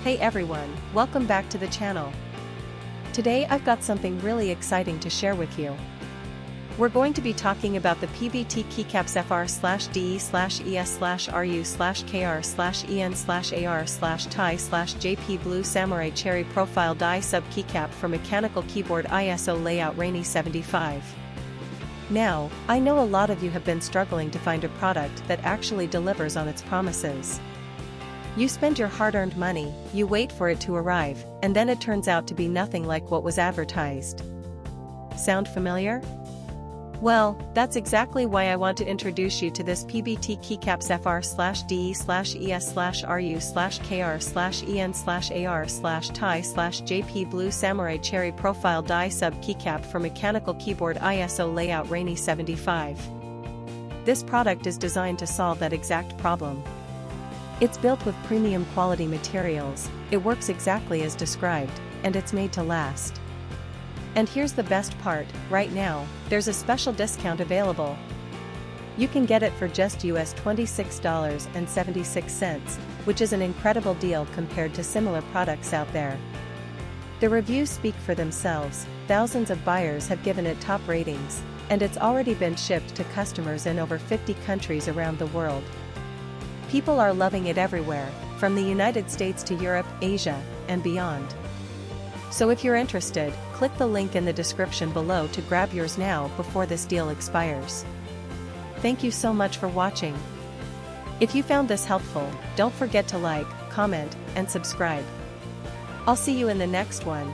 Hey everyone, welcome back to the channel. Today I've got something really exciting to share with you. We're going to be talking about the PBT Keycaps FR/DE/ES/RU/KR/EN/AR/TIE/JP Blue Samurai Cherry Profile Die Sub Keycap for Mechanical Keyboard ISO Layout Rainy 75. Now, I know a lot of you have been struggling to find a product that actually delivers on its promises. You spend your hard-earned money, you wait for it to arrive, and then it turns out to be nothing like what was advertised. Sound familiar? Well, that's exactly why I want to introduce you to this PBT Keycaps FR/DE/ES/RU/KR/EN/AR/TIE/JP Blue Samurai Cherry Profile Die Sub Keycap for Mechanical Keyboard ISO Layout Rainy 75. This product is designed to solve that exact problem. It's built with premium quality materials, it works exactly as described, and it's made to last. And here's the best part, right now, there's a special discount available. You can get it for just US $26.76, which is an incredible deal compared to similar products out there. The reviews speak for themselves, thousands of buyers have given it top ratings, and it's already been shipped to customers in over 50 countries around the world. People are loving it everywhere, from the United States to Europe, Asia, and beyond. So if you're interested, click the link in the description below to grab yours now before this deal expires. Thank you so much for watching. If you found this helpful, don't forget to like, comment, and subscribe. I'll see you in the next one.